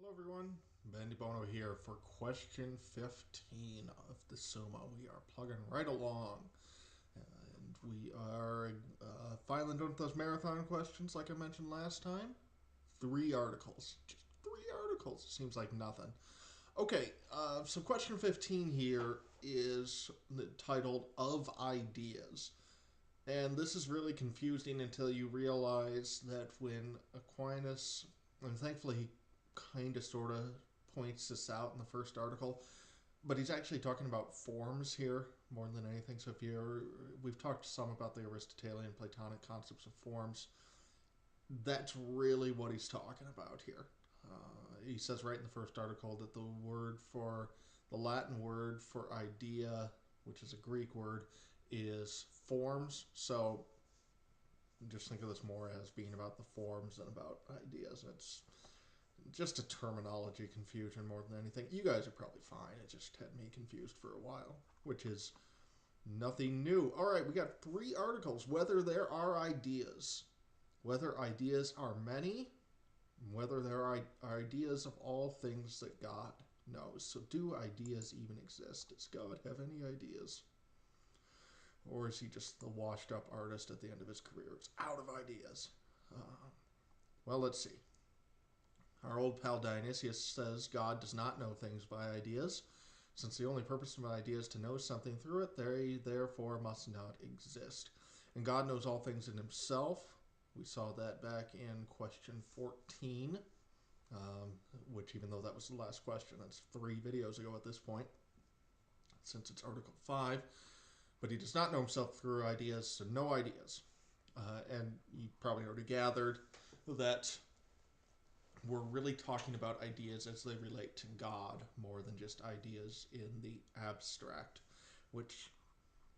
Hello everyone, Ben DeBono here for question 15 of the Summa. We are plugging right along, and we are finally done with those marathon questions like I mentioned last time. 3 articles. Just 3 articles. It seems like nothing. Okay, so question 15 here is titled Of Ideas. And this is really confusing until you realize that when Aquinas, and thankfully he kind of sort of points this out in the first article, but he's actually talking about forms here more than anything. So if you're, we've talked some about the Aristotelian Platonic concepts of forms. That's really what he's talking about here. He says right in the first article that the Latin word for idea, which is a Greek word, is forms. So just think of this more as being about the forms than about ideas. It's just a terminology confusion more than anything. You guys are probably fine. It just had me confused for a while, which is nothing new. All right, we got 3 articles. Whether there are ideas, whether ideas are many, whether there are ideas of all things that God knows. So, do ideas even exist? Does God have any ideas? Or is he just the washed up artist at the end of his career who's out of ideas? Well, let's see. Our old pal Dionysius says God does not know things by ideas. Since the only purpose of an idea is to know something through it, they therefore must not exist. And God knows all things in himself. We saw that back in question 14, which even though that was the last question, that's 3 videos ago at this point, since it's Article 5. But he does not know himself through ideas, so no ideas. And you probably already gathered that we're really talking about ideas as they relate to God more than just ideas in the abstract, which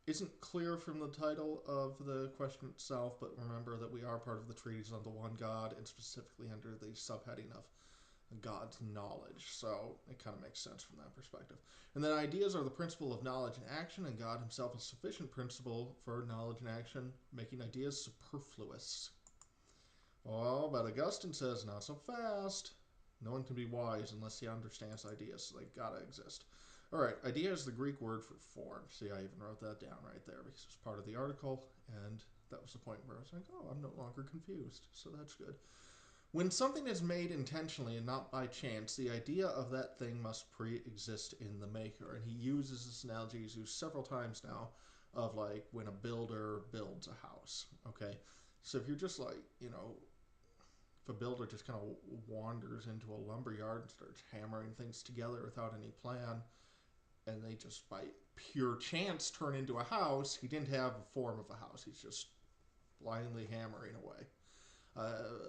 isn't clear from the title of the question itself, but remember that we are part of the treatise on the one God, and specifically under the subheading of God's knowledge. So it kind of makes sense from that perspective. And then ideas are the principle of knowledge and action, and God himself is sufficient principle for knowledge and action, making ideas superfluous. Oh, but Augustine says not so fast. No one can be wise unless he understands ideas, so they gotta exist. All right, idea is the Greek word for form. See, I even wrote that down right there because it's part of the article, and that was the point where I was like, oh, I'm no longer confused, so that's good. When something is made intentionally and not by chance, the idea of that thing must pre-exist in the maker. And he uses this analogy he's used several times now of like when a builder builds a house, okay? So if you're just like, if a builder just kind of wanders into a lumber yard and starts hammering things together without any plan, and they just by pure chance turn into a house, he didn't have a form of a house. He's just blindly hammering away.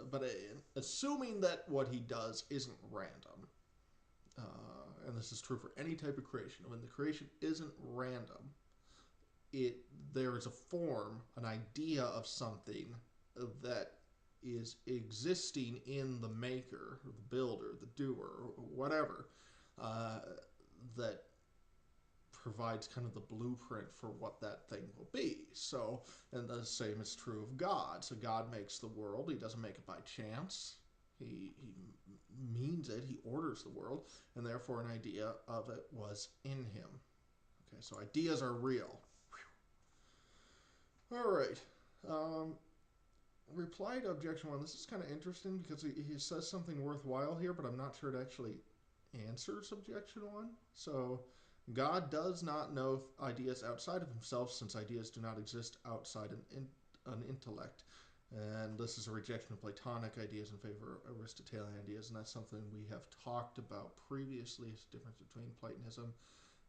But assuming that what he does isn't random, and this is true for any type of creation, when the creation isn't random, there is a form, an idea of something that is existing in the maker, or the builder, the doer, or whatever, that provides kind of the blueprint for what that thing will be. So, and the same is true of God. So God makes the world. He doesn't make it by chance. He means it. He orders the world, and therefore an idea of it was in him. Okay, so ideas are real. Whew. All right. Reply to objection 1. This is kind of interesting because he says something worthwhile here, but I'm not sure it actually answers objection 1. So God does not know ideas outside of himself, since ideas do not exist outside an intellect. And this is a rejection of Platonic ideas in favor of Aristotelian ideas, and that's something we have talked about previously, is the difference between Platonism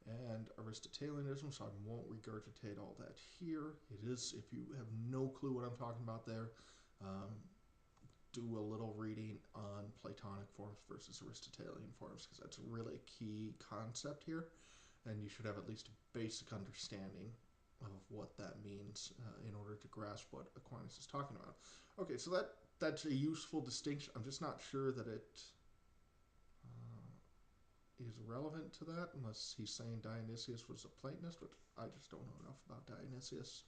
and Aristotelianism, so I won't regurgitate all that here. It is, if you have no clue what I'm talking about there, do a little reading on Platonic forms versus Aristotelian forms, because that's really a key concept here, and you should have at least a basic understanding of what that means in order to grasp what Aquinas is talking about. Okay, so that's a useful distinction. I'm just not sure that it is relevant to that, unless he's saying Dionysius was a Platonist, which I just don't know enough about Dionysius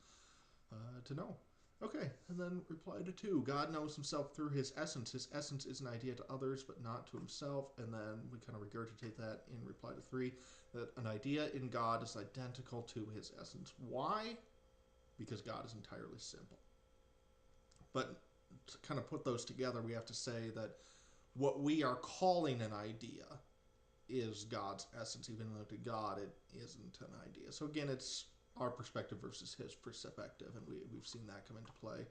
to know. Okay, and then reply to 2. God knows himself through his essence. His essence is an idea to others, but not to himself. And then we kind of regurgitate that in reply to 3, that an idea in God is identical to his essence. Why? Because God is entirely simple. But to kind of put those together, we have to say that what we are calling an idea is God's essence, even though to God it isn't an idea. So again, it's our perspective versus his perspective, and we've seen that come into play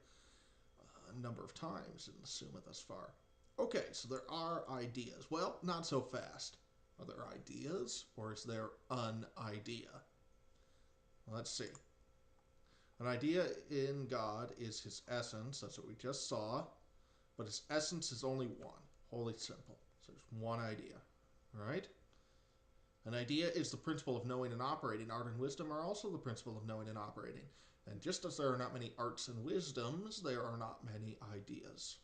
a number of times in the Summa thus far. Okay, so there are ideas. Well, not so fast. Are there ideas, or is there an idea? Well, let's see. An idea in God is his essence. That's what we just saw. But his essence is only one. Wholly simple. So there's one idea. All right? An idea is the principle of knowing and operating. Art and wisdom are also the principle of knowing and operating. And just as there are not many arts and wisdoms, there are not many ideas.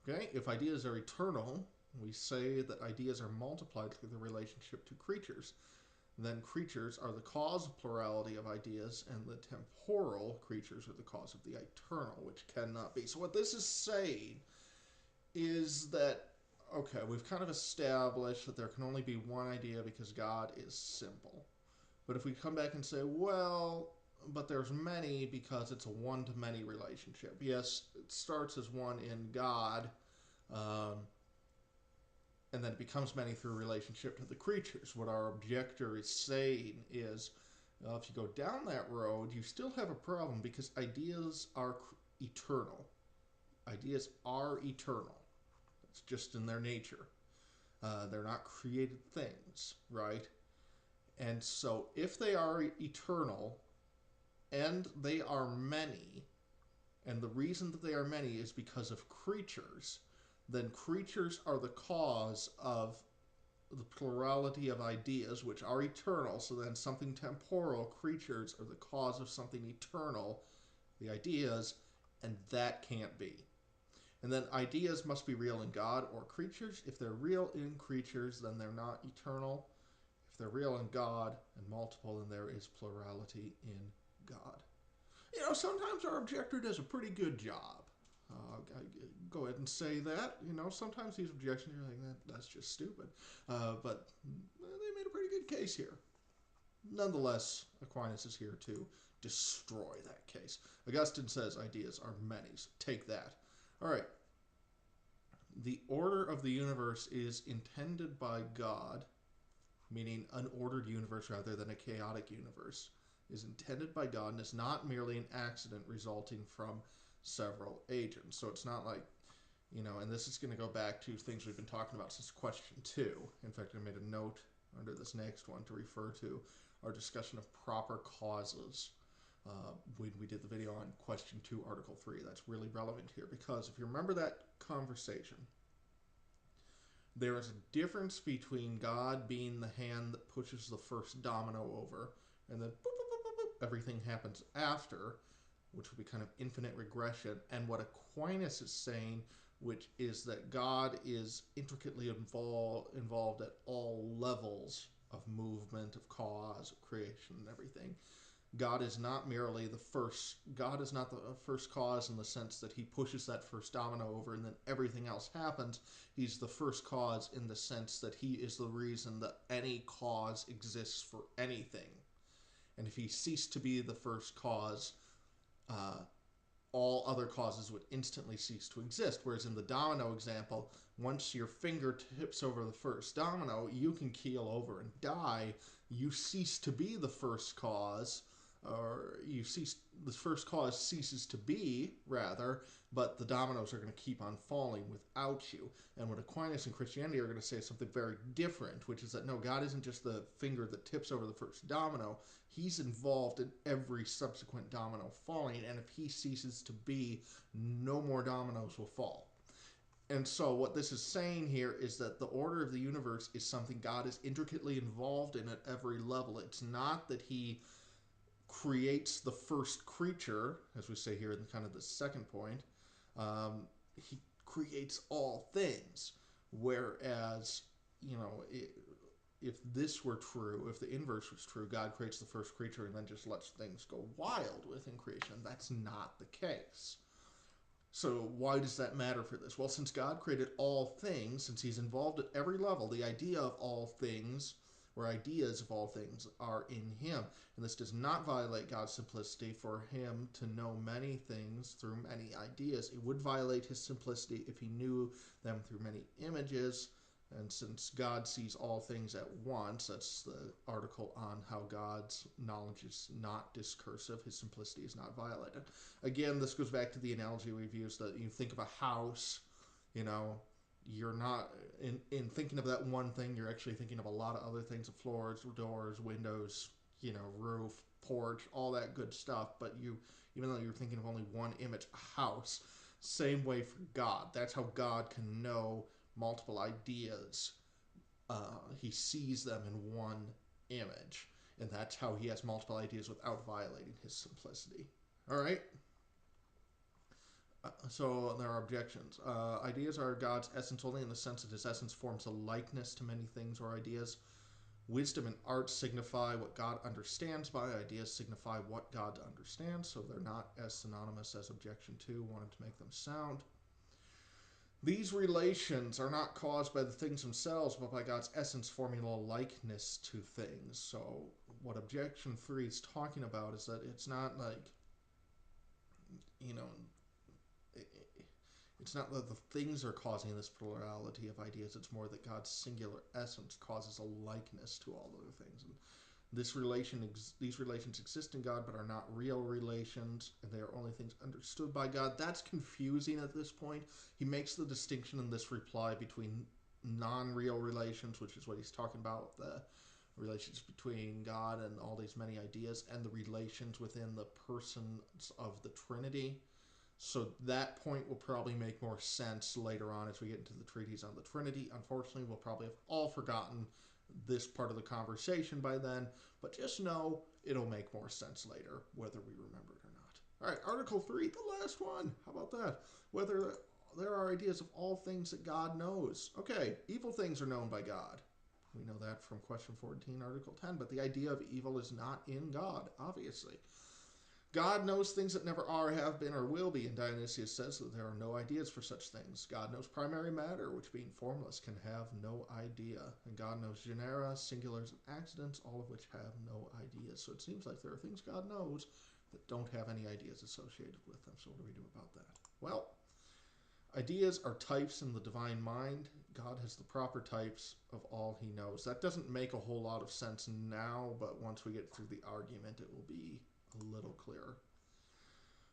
Okay? If ideas are eternal, we say that ideas are multiplied through the relationship to creatures. Then creatures are the cause of plurality of ideas, and the temporal creatures are the cause of the eternal, which cannot be. So what this is saying is that, okay, we've kind of established that there can only be one idea because God is simple. But if we come back and say, well, but there's many because it's a one-to-many relationship. Yes, it starts as one in God, and then it becomes many through relationship to the creatures. What our objector is saying is, if you go down that road, you still have a problem because ideas are eternal. Ideas are eternal. It's just in their nature. They're not created things, right? And so if they are eternal and they are many, and the reason that they are many is because of creatures, then creatures are the cause of the plurality of ideas, which are eternal. So then something temporal, creatures, are the cause of something eternal, the ideas, and that can't be. And then ideas must be real in God or creatures. If they're real in creatures, then they're not eternal. If they're real in God and multiple, then there is plurality in God. You know, sometimes our objector does a pretty good job. I go ahead and say that. You know, sometimes these objections, you're like, that's just stupid. But they made a pretty good case here. Nonetheless, Aquinas is here to destroy that case. Augustine says ideas are many. So take that. All right. The order of the universe is intended by God, meaning an ordered universe rather than a chaotic universe, is intended by God and is not merely an accident resulting from several agents. So it's not like, you know, and this is going to go back to things we've been talking about since question 2. In fact, I made a note under this next one to refer to our discussion of proper causes when we did the video on question 2, article 3. That's really relevant here because if you remember that conversation, there is a difference between God being the hand that pushes the first domino over and then boop, boop, boop, boop, everything happens after, which would be kind of infinite regression, and what Aquinas is saying, which is that God is intricately involved at all levels of movement, of cause, of creation, and everything. God is not merely the first. God is not the first cause in the sense that he pushes that first domino over and then everything else happens. He's the first cause in the sense that he is the reason that any cause exists for anything. And if he ceased to be the first cause, all other causes would instantly cease to exist. Whereas in the domino example, once your finger tips over the first domino, you can keel over and die. You cease to be the first cause, or the first cause ceases to be, rather, but the dominoes are going to keep on falling without you. And what Aquinas and Christianity are going to say is something very different, which is that no, God isn't just the finger that tips over the first domino. He's involved in every subsequent domino falling, and if he ceases to be, no more dominoes will fall. And so what this is saying here is that the order of the universe is something God is intricately involved in at every level. It's not that he creates the first creature, as we say here in kind of the second point. He creates all things, whereas, you know, if this were true, if the inverse was true, God creates the first creature and then just lets things go wild within creation. That's not the case. So why does that matter for this? Well, since God created all things, since he's involved at every level, the idea of all things, or ideas of all things, are in him. And this does not violate God's simplicity for him to know many things through many ideas. It would violate his simplicity if he knew them through many images. And since God sees all things at once, that's the article on how God's knowledge is not discursive. His simplicity is not violated. Again, this goes back to the analogy we've used that you think of a house, you know, you're not, in thinking of that one thing, you're actually thinking of a lot of other things, floors, doors, windows, you know, roof, porch, all that good stuff. But you, even though you're thinking of only one image, a house, same way for God. That's how God can know multiple ideas. He sees them in one image, and that's how he has multiple ideas without violating his simplicity. All right. So there are objections. Ideas are God's essence only in the sense that his essence forms a likeness to many things or ideas. Wisdom and art signify what God understands by. Ideas signify what God understands, so they're not as synonymous as objection 2 wanted to make them sound. These relations are not caused by the things themselves, but by God's essence forming a likeness to things. So what objection 3 is talking about is that it's not like, you know, it's not that the things are causing this plurality of ideas. It's more that God's singular essence causes a likeness to all other things. And these relations exist in God, but are not real relations, and they are only things understood by God. That's confusing at this point. He makes the distinction in this reply between non-real relations, which is what he's talking about, the relations between God and all these many ideas, and the relations within the persons of the Trinity. So that point will probably make more sense later on as we get into the treatise on the Trinity. Unfortunately, we'll probably have all forgotten this part of the conversation by then, but just know it'll make more sense later, whether we remember it or not. All right, Article 3, the last one. How about that? Whether there are ideas of all things that God knows. Okay, evil things are known by God. We know that from question 14, Article 10, but the idea of evil is not in God, obviously. God knows things that never are, have been, or will be, and Dionysius says that there are no ideas for such things. God knows primary matter, which being formless can have no idea. And God knows genera, singulars, and accidents, all of which have no ideas. So it seems like there are things God knows that don't have any ideas associated with them. So what do we do about that? Well, ideas are types in the divine mind. God has the proper types of all he knows. That doesn't make a whole lot of sense now, but once we get through the argument, it will be a little clearer.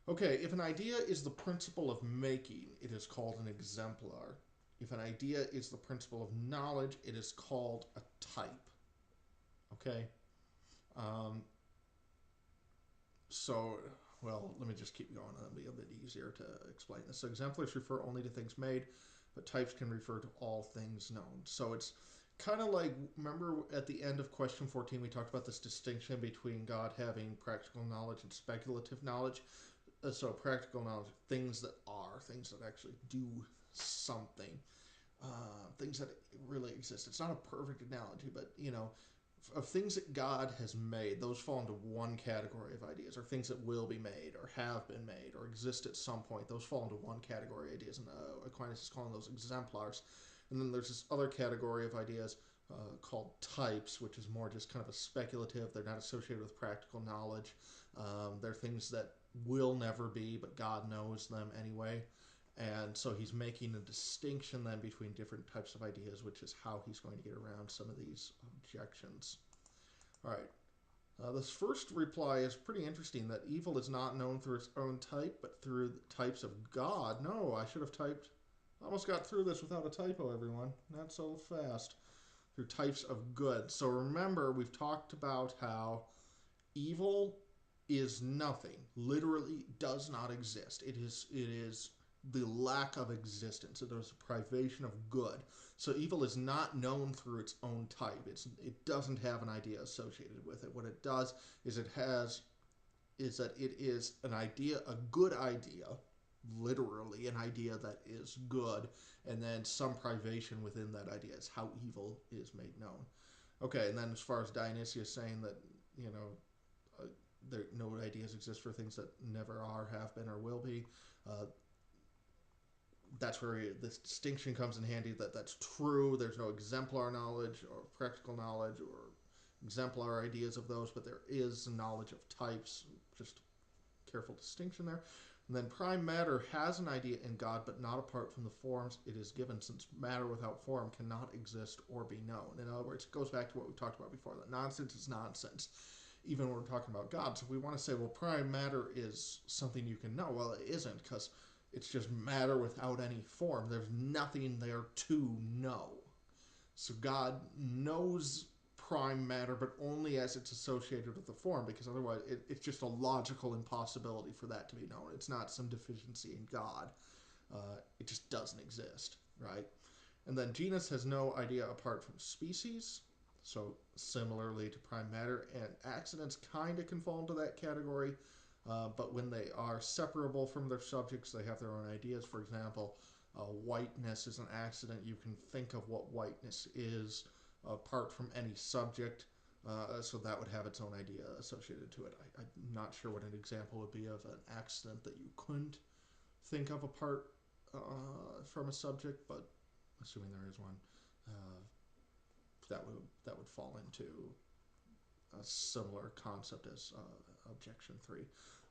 Okay, if an idea is the principle of making, it is called an exemplar. If an idea is the principle of knowledge, it is called a type. Okay? Well, let me just keep going. It'll be a bit easier to explain this. So exemplars refer only to things made, but types can refer to all things known. So it's kind of like, remember at the end of question 14, we talked about this distinction between God having practical knowledge and speculative knowledge. So practical knowledge, things that are, things that actually do something, things that really exist. It's not a perfect analogy, but, you know, of things that God has made, those fall into one category of ideas, or things that will be made, or have been made, or exist at some point. Those fall into one category of ideas, and Aquinas is calling those exemplars. And then there's this other category of ideas called types, which is more just kind of a speculative. They're not associated with practical knowledge. They're things that will never be, but God knows them anyway. And so he's making a distinction then between different types of ideas, which is how he's going to get around some of these objections. All right. This first reply is pretty interesting, that evil is not known through its own type, but through the types of God. No, I should have typed. Almost got through this without a typo, everyone. Not so fast. Through types of good. So remember, we've talked about how evil is nothing. Literally does not exist. It is the lack of existence. It is a privation of good. So evil is not known through its own type. It doesn't have an idea associated with it. What it does is it is an idea, a good idea, literally an idea that is good, and then some privation within that idea is how evil is made known. Okay, and then as far as Dionysius saying that, you know, uh, there no ideas exist for things that never are, have been, or will be. Uh, that's where this distinction comes in handy. That's true. There's no exemplar knowledge or practical knowledge or exemplar ideas of those, but there is knowledge of types. Just careful distinction there. And then prime matter has an idea in God, but not apart from the forms it is given, since matter without form cannot exist or be known. In other words, it goes back to what we talked about before, that nonsense is nonsense, even when we're talking about God. So if we want to say, well, prime matter is something you can know, well, it isn't, because it's just matter without any form. There's nothing there to know. So God knows prime matter, but only as it's associated with the form, because otherwise it's just a logical impossibility for that to be known. It's not some deficiency in God. It just doesn't exist, right? And then genus has no idea apart from species. So similarly to prime matter, and accidents kind of can fall into that category, but when they are separable from their subjects, they have their own ideas. For example, whiteness is an accident. You can think of what whiteness is apart from any subject, so that would have its own idea associated to it. I'm not sure what an example would be of an accident that you couldn't think of apart from a subject, but assuming there is one, uh, that would fall into a similar concept as objection 3.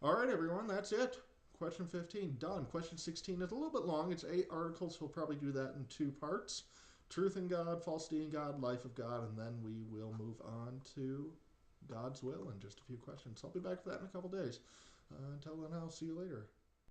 All right, everyone, that's it. Question 15 done. Question 16 is a little bit long. It's 8 articles. We'll probably do that in 2 parts. Truth in God, falsity in God, life of God, and then we will move on to God's will in just a few questions. I'll be back for that in a couple days. Until then, I'll see you later.